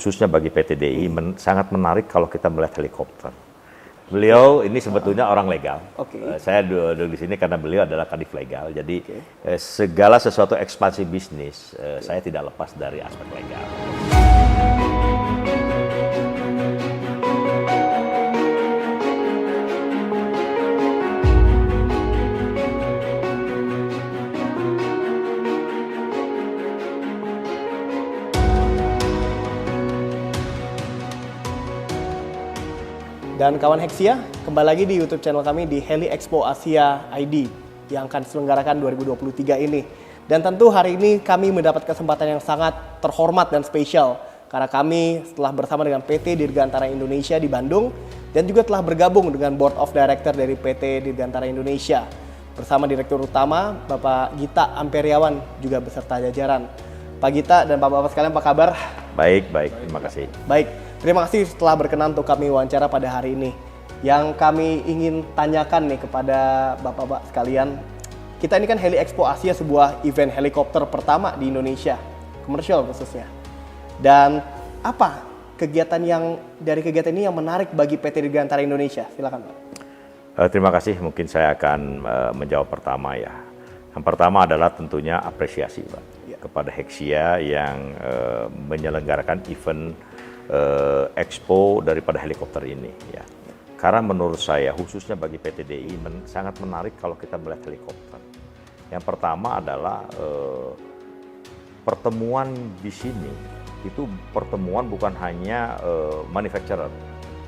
khususnya bagi PT DI sangat menarik kalau kita melihat helikopter. Beliau ini sebetulnya orang legal. Saya duduk di sini karena beliau adalah kadif legal. Jadi segala sesuatu ekspansi bisnis saya tidak lepas dari aspek legal. Dan kawan Hexia, kembali lagi di YouTube channel kami di Heli Expo Asia ID yang akan diselenggarakan 2023 ini. Dan tentu hari ini kami mendapat kesempatan yang sangat terhormat dan spesial karena kami setelah bersama dengan PT Dirgantara Indonesia di Bandung dan juga telah bergabung dengan Board of Director dari PT Dirgantara Indonesia bersama Direktur Utama Bapak Gita Amperiawan juga beserta jajaran. Pak Gita dan Bapak-Bapak sekalian, apa kabar? Baik, terima kasih. Baik. Terima kasih setelah berkenan untuk kami wawancara pada hari ini. Yang kami ingin tanyakan nih kepada Bapak-Bapak sekalian, kita ini kan Heli Expo Asia, sebuah event helikopter pertama di Indonesia, komersial khususnya. Dan apa kegiatan dari kegiatan ini yang menarik bagi PT Dirgantara Indonesia? Silakan Pak. Terima kasih, mungkin saya akan menjawab pertama ya. Yang pertama adalah tentunya apresiasi Pak kepada Hexia yang menyelenggarakan event expo daripada helikopter ini ya. Karena menurut saya khususnya bagi PT DI sangat menarik kalau kita melihat helikopter. Yang pertama adalah pertemuan di sini itu pertemuan bukan hanya manufacturer,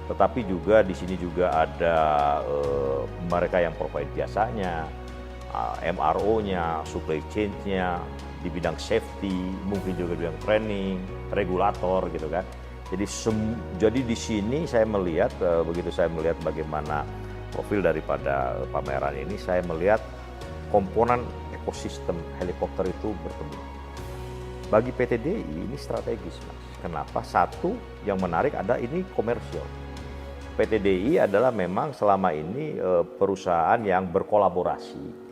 tetapi juga di sini juga ada mereka yang provide jasanya, MRO-nya, supply chain-nya, di bidang safety, mungkin juga di bidang training, regulator gitu kan. Jadi di sini saya melihat begitu saya melihat bagaimana profil daripada pameran ini, saya melihat komponen ekosistem helikopter itu bertemu. Bagi PT DI ini strategis Mas. Kenapa? Satu yang menarik ada ini komersial. PT DI adalah memang selama ini perusahaan yang berkolaborasi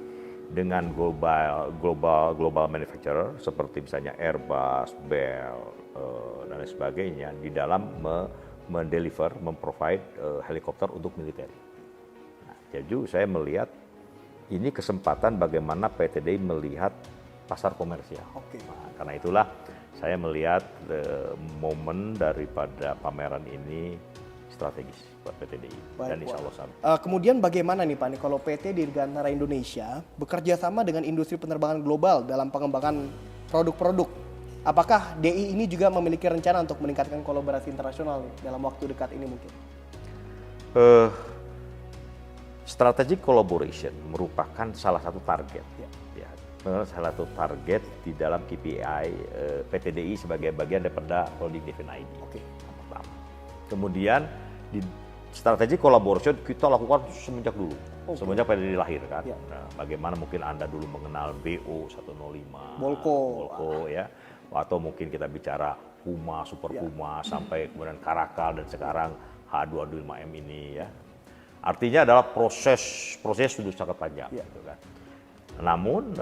dengan global manufacturer seperti misalnya Airbus, Bell, dan lain sebagainya di dalam mendeliver, memprovide helikopter untuk militer. Nah, jadi saya melihat ini kesempatan bagaimana PT DI melihat pasar komersial. Nah, karena itulah saya melihat momen daripada pameran ini strategis buat PT DI dan insya Allah sama. Kemudian bagaimana nih Pak, nih kalau PT Dirgantara Indonesia bekerja sama dengan industri penerbangan global dalam pengembangan produk-produk, apakah DI ini juga memiliki rencana untuk meningkatkan kolaborasi internasional dalam waktu dekat ini mungkin? Strategic collaboration merupakan salah satu target. Salah satu target di dalam KPI PT DI sebagai bagian daripada holding Devin ID. Pertama. Kemudian di strategic collaboration kita lakukan semenjak dulu. Semenjak PT DI lahir kan. Nah, bagaimana mungkin Anda dulu mengenal BO 105, Bolko ya. Atau mungkin kita bicara Puma, Super Puma, sampai kemudian Karakal dan sekarang H225M ini ya. Artinya adalah proses sudah sangat panjang. Gitu kan. Namun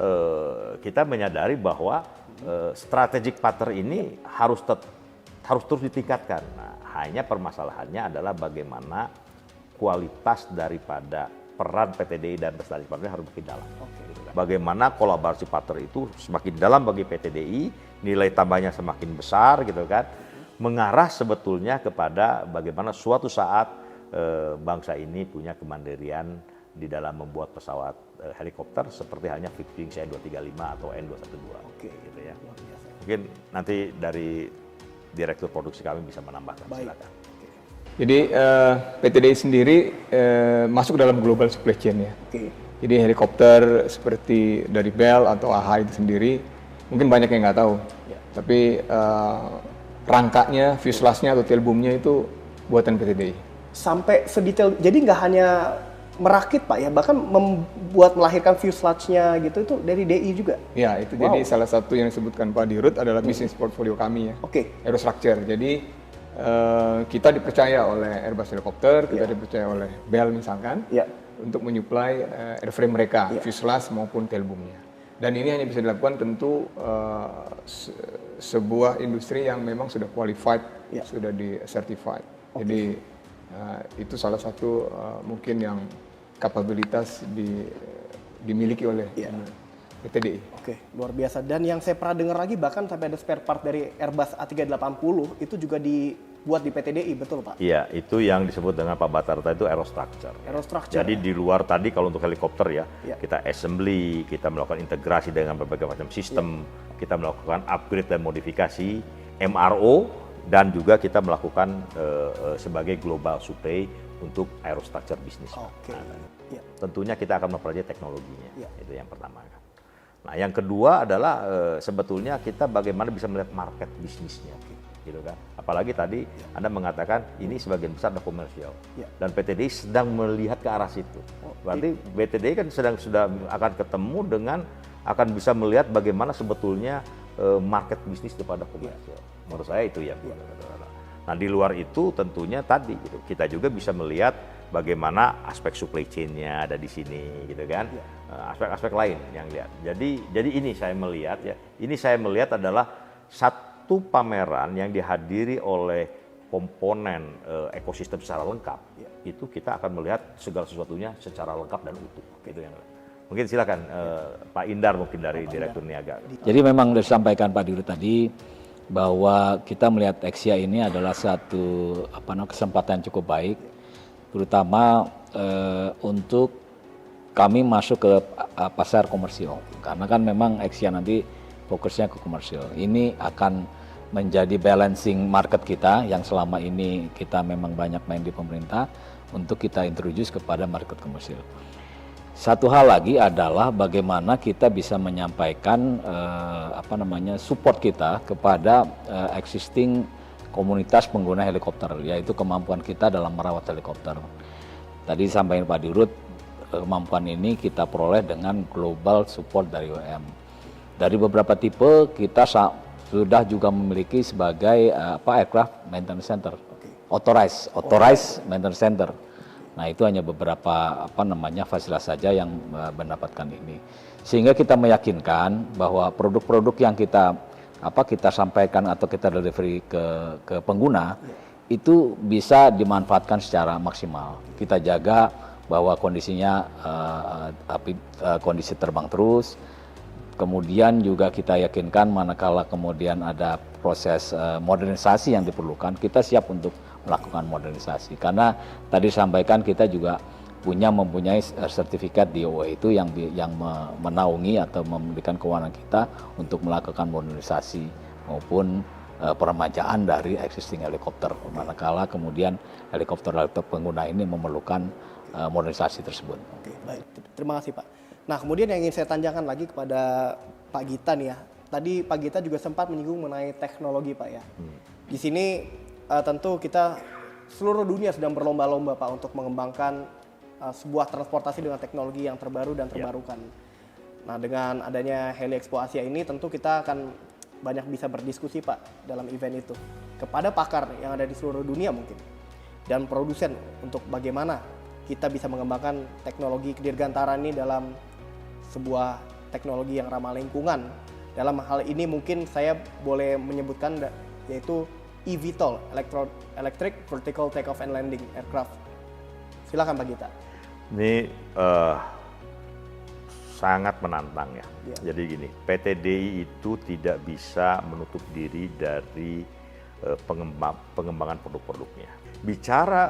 kita menyadari bahwa strategic partner ini harus terus ditingkatkan. Nah, hanya permasalahannya adalah bagaimana kualitas daripada peran PT DI dan strategic partner harus makin dalam. Gitu kan. Bagaimana kolaborasi partner itu semakin dalam bagi PT DI, nilai tambahnya semakin besar gitu kan, mengarah sebetulnya kepada bagaimana suatu saat bangsa ini punya kemandirian di dalam membuat pesawat helikopter seperti halnya Viking N235 atau N212. Gitu ya. Mungkin nanti dari Direktur Produksi kami bisa menambahkan. Silakan. Jadi PT DI sendiri masuk dalam global supply chain ya. Jadi helikopter seperti dari Bell atau AHA itu sendiri mungkin banyak yang nggak tahu. Tapi rangkanya, fuselage-nya atau tailboom-nya itu buatan PT DI. Sampai sedetail, jadi nggak hanya merakit Pak ya, bahkan melahirkan fuselage-nya gitu itu dari DI juga? Ya, itu jadi salah satu yang disebutkan Pak Dirut adalah bisnis portfolio kami ya. Aerostructure. Jadi kita dipercaya oleh Airbus Helicopter, kita dipercaya oleh Bell misalkan, untuk menyuplai airframe mereka, fuselage maupun tailboom-nya. Dan ini hanya bisa dilakukan tentu sebuah industri yang memang sudah qualified, sudah di certified. Jadi itu salah satu mungkin yang kapabilitas dimiliki oleh PTDI. Oke, luar biasa. Dan yang saya pernah dengar lagi bahkan sampai ada spare part dari Airbus A380 itu juga dibuat di PTDI, betul Pak? Iya, itu yang disebut dengan Pak Batarta itu aerostructure. Aerostructure. Jadi di luar tadi kalau untuk helikopter kita assembly, kita melakukan integrasi dengan berbagai macam sistem, kita melakukan upgrade dan modifikasi, MRO, dan juga kita melakukan sebagai global supply untuk aerostructure bisnis. Tentunya kita akan mempelajari teknologinya, itu yang pertama. Nah, yang kedua adalah sebetulnya kita bagaimana bisa melihat market bisnisnya, gitu kan. Apalagi tadi Anda mengatakan ini sebagian besar adalah komersial, dan PTDI sedang melihat ke arah situ. Berarti PTDI kan sudah akan ketemu dengan akan bisa melihat bagaimana sebetulnya market bisnis kepada komersial. Menurut saya itu ya. Nah, di luar itu tentunya tadi gitu, kita juga bisa melihat bagaimana aspek supply chain-nya ada di sini, gitu kan. Aspek-aspek lain yang lihat. Jadi ini saya melihat ini saya melihat adalah satu pameran yang dihadiri oleh komponen ekosistem secara lengkap. Itu kita akan melihat segala sesuatunya secara lengkap dan utuh. Gitu yang mungkin silakan Pak Indar mungkin dari Direktur Niaga. Jadi memang disampaikan Pak Dirut tadi bahwa kita melihat Exia ini adalah satu kesempatan cukup baik, terutama untuk kami masuk ke pasar komersial, karena kan memang Exia nanti fokusnya ke komersial. Ini akan menjadi balancing market kita yang selama ini kita memang banyak main di pemerintah, untuk kita introduce kepada market komersial. Satu hal lagi adalah bagaimana kita bisa menyampaikan support kita kepada existing komunitas pengguna helikopter, yaitu kemampuan kita dalam merawat helikopter. Tadi disampaikan Pak Dirut, kemampuan ini kita peroleh dengan global support dari UM. Dari beberapa tipe kita sudah juga memiliki sebagai aircraft maintenance center, authorized maintenance center. Nah, itu hanya beberapa fasilitas saja yang mendapatkan ini. Sehingga kita meyakinkan bahwa produk-produk yang kita sampaikan atau kita delivery ke pengguna itu bisa dimanfaatkan secara maksimal. Kita jaga bahwa kondisinya kondisi terbang terus. Kemudian juga kita yakinkan manakala kemudian ada proses modernisasi yang diperlukan, kita siap untuk melakukan modernisasi. Karena tadi sampaikan kita juga mempunyai sertifikat DOA itu yang menaungi atau memberikan kewenangan kita untuk melakukan modernisasi maupun peremajaan dari existing helikopter. Manakala kemudian helikopter pengguna ini memerlukan modernisasi tersebut. Oke, baik. Terima kasih Pak. Nah, kemudian yang ingin saya tanyakan lagi kepada Pak Gita nih ya. Tadi Pak Gita juga sempat menyinggung mengenai teknologi Pak ya. Di sini tentu kita seluruh dunia sedang berlomba-lomba Pak untuk mengembangkan sebuah transportasi dengan teknologi yang terbaru dan terbarukan. Nah, dengan adanya Heli Expo Asia ini tentu kita akan banyak bisa berdiskusi Pak dalam event itu kepada pakar yang ada di seluruh dunia mungkin dan produsen untuk bagaimana kita bisa mengembangkan teknologi kedirgantaraan ini dalam sebuah teknologi yang ramah lingkungan. Dalam hal ini mungkin saya boleh menyebutkan yaitu eVTOL, Electric Vertical Takeoff and Landing Aircraft. Silakan Pak Gita. Ini sangat menantang ya. Jadi gini, PTDI itu tidak bisa menutup diri dari pengembangan produk-produknya. Bicara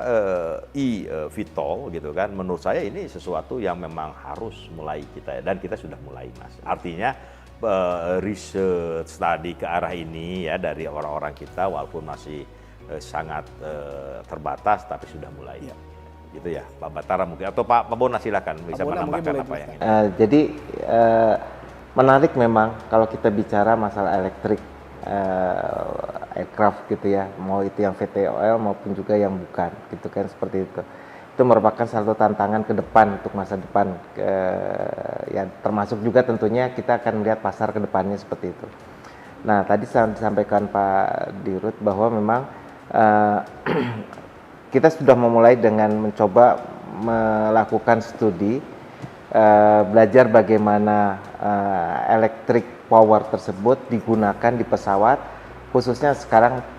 eVTOL gitu kan, menurut saya ini sesuatu yang memang harus mulai kita dan kita sudah mulai Mas. Artinya riset studi ke arah ini ya dari orang-orang kita walaupun masih sangat terbatas tapi sudah mulai. Gitu ya, Pak Batara mungkin atau Pak Bona silakan bisa menambahkan apa yang ini. Jadi menarik memang kalau kita bicara masalah elektrik aircraft gitu ya, mau itu yang VTOL maupun juga yang bukan, gitu kan seperti itu. Itu merupakan satu tantangan ke depan untuk masa depan, ya termasuk juga tentunya kita akan melihat pasar ke depannya seperti itu. Nah tadi disampaikan Pak Dirut bahwa memang kita sudah memulai dengan mencoba melakukan studi, belajar bagaimana elektrik power tersebut digunakan di pesawat, khususnya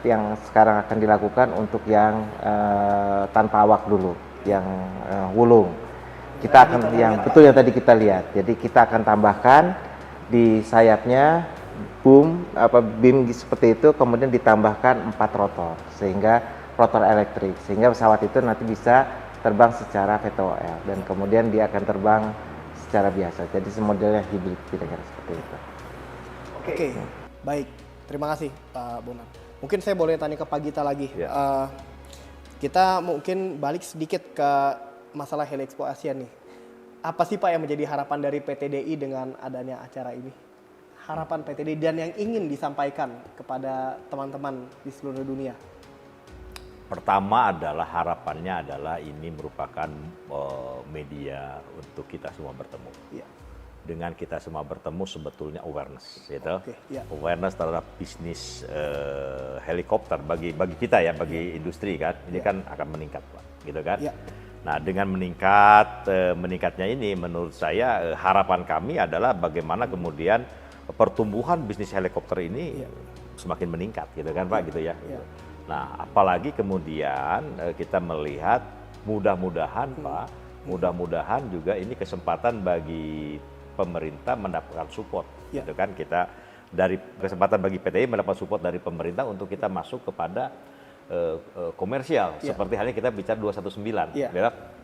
yang sekarang akan dilakukan untuk yang tanpa awak dulu, yang wulung. Kita akan yang betul yang tadi kita lihat. Jadi kita akan tambahkan di sayapnya beam seperti itu, kemudian ditambahkan 4 rotor, sehingga rotor elektrik, sehingga pesawat itu nanti bisa terbang secara VTOL dan kemudian dia akan terbang secara biasa. Jadi modelnya hibrid kira-kira seperti itu. Oke, baik. Terima kasih Pak Bonar. Mungkin saya boleh tanya ke Pak Gita lagi. Ya. Kita mungkin balik sedikit ke masalah Heli Expo Asia nih. Apa sih Pak yang menjadi harapan dari PTDI dengan adanya acara ini? Harapan PTDI dan yang ingin disampaikan kepada teman-teman di seluruh dunia. Pertama adalah harapannya adalah ini merupakan media untuk kita semua bertemu. Ya. Dengan kita semua bertemu sebetulnya awareness, gitu. Ya. Awareness terhadap bisnis helikopter bagi kita ya, bagi industri kan, ini kan akan meningkat, Pak, gitu kan. Ya. Nah, dengan meningkatnya ini, menurut saya harapan kami adalah bagaimana kemudian pertumbuhan bisnis helikopter ini semakin meningkat, gitu kan, Pak, gitu ya. Nah, apalagi kemudian kita melihat mudah-mudahan Pak, mudah-mudahan juga ini kesempatan bagi pemerintah mendapatkan support, gitu kan. Kita dari kesempatan bagi PTI mendapat support dari pemerintah untuk kita masuk kepada komersial, seperti halnya kita bicara 219. Ya.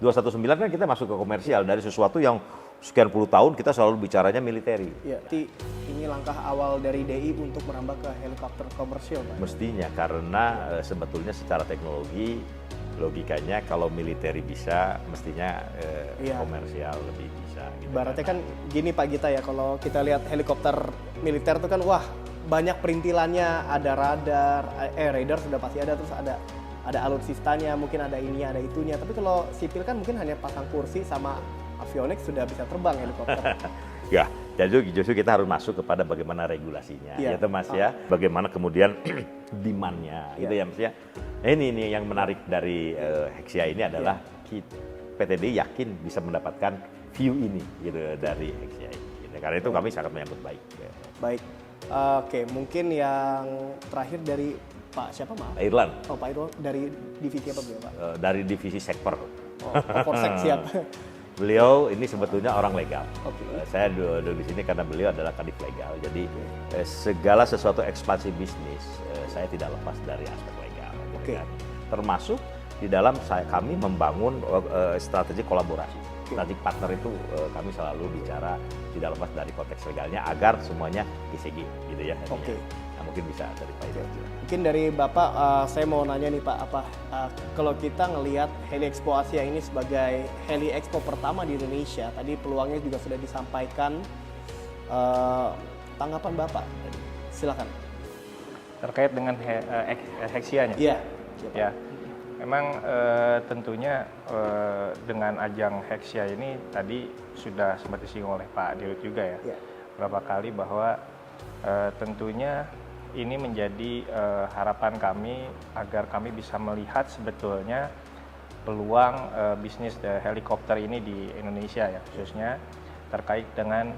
219 kan kita masuk ke komersial dari sesuatu yang sekian puluh tahun kita selalu bicaranya militeri. Ya, ini langkah awal dari DI untuk merambah ke helikopter komersial, Pak. Mestinya, karena sebetulnya secara teknologi logikanya kalau militeri bisa, mestinya komersial lebih bisa. Gitu. Ibaratnya kan gini Pak Gita ya, kalau kita lihat helikopter militer itu kan wah banyak perintilannya, ada radar sudah pasti ada, terus ada alutsistanya, mungkin ada ininya, ada itunya. Tapi kalau sipil kan mungkin hanya pasang kursi sama avionik sudah bisa terbang helikopter. Ya, jadi justru kita harus masuk kepada bagaimana regulasinya, ya Mas ya. Bagaimana kemudian demand-nya, gitu ya Mas ya. Ini yang menarik dari Hexia ini adalah PTDI yakin bisa mendapatkan view ini gitu dari Hexia ini. Gitu. Karena itu kami sangat menyambut baik. Ya. Baik. Oke, mungkin yang terakhir dari Pak siapa maaf? Irlan. Oh, Pak Irwan dari divisi apa beliau, Pak? Dari divisi Sekper. Polsek siap. Beliau ini sebetulnya orang legal. Okay. Saya duduk di sini karena beliau adalah kadif legal. Jadi segala sesuatu ekspansi bisnis saya tidak lepas dari aspek legal. Okay. Kan? Termasuk di dalam kami membangun strategi kolaborasi. Strategi partner itu kami selalu bicara tidak lepas dari konteks legalnya agar semuanya ICG gitu ya. Oke. Nah, mungkin bisa dari Pak Irwan. Mungkin dari Bapak, saya mau nanya nih Pak, kalau kita ngelihat Heli Expo Asia ini sebagai Heli Expo pertama di Indonesia, tadi peluangnya juga sudah disampaikan, tanggapan Bapak, silakan. Terkait dengan Hexia-nya? Iya. Ya, memang tentunya dengan ajang Hexia ini tadi sudah sempat disinggung oleh Pak Dirut juga ya, beberapa kali bahwa tentunya ini menjadi harapan kami agar kami bisa melihat sebetulnya peluang bisnis helikopter ini di Indonesia ya, khususnya terkait dengan